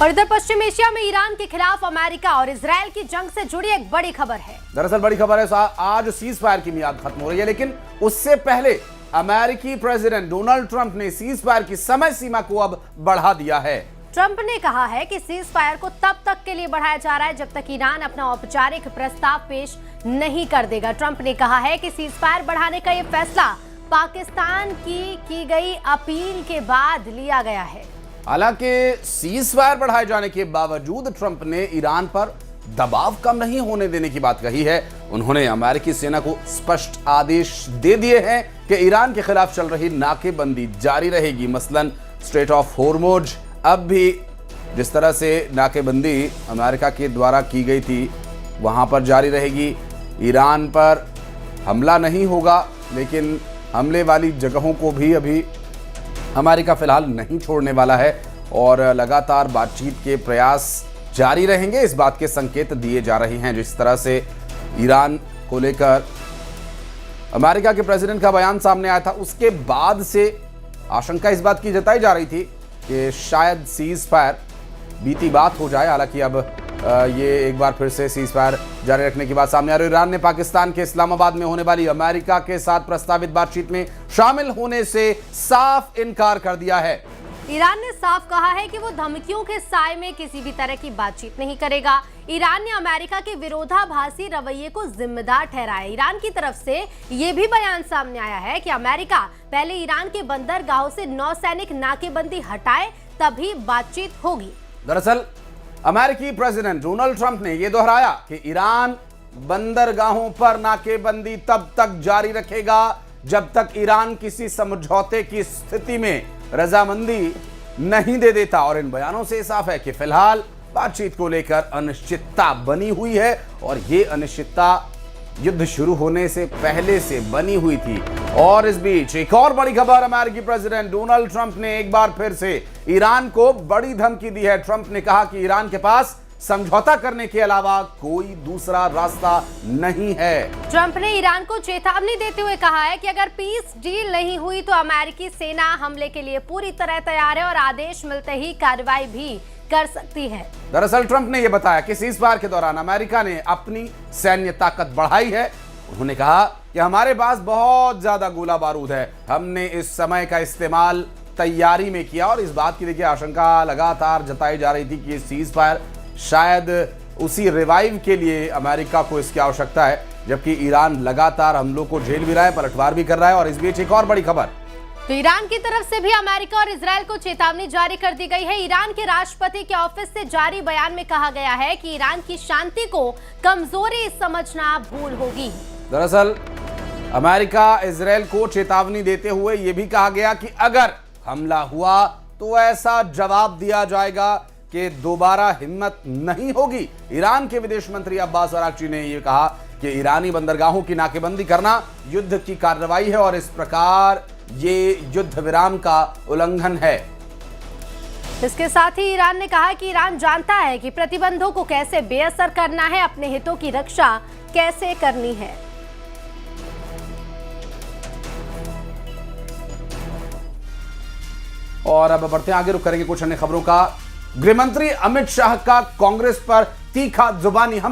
और इधर पश्चिम एशिया में ईरान के खिलाफ अमेरिका और इजरायल की जंग से जुड़ी एक बड़ी खबर है। दरअसल बड़ी खबर है, आज सीज फायर की मियाद खत्म हो रही है, लेकिन उससे पहले अमेरिकी प्रेसिडेंट डोनाल्ड ट्रंप ने सीज फायर की समय सीमा को अब बढ़ा दिया है। ट्रंप ने कहा है कि सीज फायर को तब तक के लिए बढ़ाया जा रहा है जब तक ईरान अपना औपचारिक प्रस्ताव पेश नहीं कर देगा। ट्रंप ने कहा है कि सीज फायर बढ़ाने का यह फैसला पाकिस्तान की गई अपील के बाद लिया गया है। हालांकि सीज फायर बढ़ाए जाने के बावजूद ट्रंप ने ईरान पर दबाव कम नहीं होने देने की बात कही है। उन्होंने अमेरिकी सेना को स्पष्ट आदेश दे दिए हैं कि ईरान के खिलाफ चल रही नाकेबंदी जारी रहेगी। मसलन स्ट्रेट ऑफ होर्मुज अब भी जिस तरह से नाकेबंदी अमेरिका के द्वारा की गई थी वहां पर जारी रहेगी। ईरान पर हमला नहीं होगा, लेकिन हमले वाली जगहों को भी अभी अमेरिका फिलहाल नहीं छोड़ने वाला है और लगातार बातचीत के प्रयास जारी रहेंगे। इस बात के संकेत दिए जा रहे हैं। जिस तरह से ईरान को लेकर अमेरिका के प्रेसिडेंट का बयान सामने आया था, उसके बाद से आशंका इस बात की जताई जा रही थी कि शायद सीज फायर बीती बात हो जाए। हालांकि अब ये एक बार फिर से सीज फायर जारी रखने की बात सामने आ रही है। ईरान ने पाकिस्तान के इस्लामाबाद में होने वाली अमेरिका के साथ प्रस्तावित बातचीत में शामिल होने से साफ इनकार कर दिया है। ईरान ने साफ कहा है कि वो धमकियों के साए में किसी भी तरह की बातचीत नहीं करेगा। ईरान ने अमेरिका के विरोधाभासी रवैये को जिम्मेदार ठहराया। ईरान की तरफ से ये भी बयान सामने आया है कि अमेरिका पहले ईरान के बंदरगाहों से नौसैनिक नाकेबंदी हटाए तभी बातचीत होगी। दरअसल अमेरिकी प्रेसिडेंट डोनाल्ड ट्रंप ने यह दोहराया कि ईरान बंदरगाहों पर नाकेबंदी तब तक जारी रखेगा जब तक ईरान किसी समझौते की स्थिति में रजामंदी नहीं दे देता। और इन बयानों से साफ है कि फिलहाल बातचीत को लेकर अनिश्चितता बनी हुई है और ये अनिश्चितता युद्ध शुरू होने से पहले से बनी हुई थी। और इस बीच एक और बड़ी खबर, अमेरिकी प्रेसिडेंट डोनाल्ड ट्रंप ने एक बार फिर से ईरान को बड़ी धमकी दी है। ट्रंप ने कहा कि ईरान के पास समझौता करने के अलावा कोई दूसरा रास्ता नहीं है। ट्रंप ने ईरान को चेतावनी देते हुए कहा है कि अगर पीस डील नहीं हुई तो अमेरिकी सेना हमले के लिए पूरी तरह तैयार है और आदेश मिलते ही कार्रवाई भी कर सकती है। दरअसल ट्रंप ने यह बताया कि सीज फायर के दौरान अमेरिका ने अपनी सैन्य ताकत बढ़ाई है। उन्होंने कहा कि हमारे पास बहुत ज्यादा गोला बारूद है, हमने इस समय का इस्तेमाल तैयारी में किया। और इस बात की देखिए आशंका लगातार जताई जा रही थी कि सीज फायर शायद उसी रिवाइव के लिए अमेरिका को इसकी आवश्यकता है, जबकि ईरान लगातार हमलों को झेल भी रहा है, पलटवार भी कर रहा है। और इस बीच एक और बड़ी खबर, तो ईरान की तरफ से भी अमेरिका और इजरायल को चेतावनी जारी कर दी गई है। ईरान के राष्ट्रपति के ऑफिस से जारी बयान में कहा गया है कि ईरान की शांति को कमजोरी समझना भूल होगी। दरअसल अमेरिका इजरायल को चेतावनी देते हुए यह भी कहा गया कि अगर हमला हुआ तो ऐसा जवाब दिया जाएगा कि दोबारा हिम्मत नहीं होगी। ईरान के विदेश मंत्री अब्बास अराक्ची ने यह कहा कि ईरानी बंदरगाहों की नाकेबंदी करना युद्ध की कार्रवाई है और इस प्रकार ये युद्ध विराम का उल्लंघन है। इसके साथ ही ईरान ने कहा कि ईरान जानता है कि प्रतिबंधों को कैसे बेअसर करना है, अपने हितों की रक्षा कैसे करनी है। और अब बढ़ते हैं आगे, रुक करेंगे कुछ अन्य खबरों का। गृहमंत्री अमित शाह का कांग्रेस पर तीखा जुबानी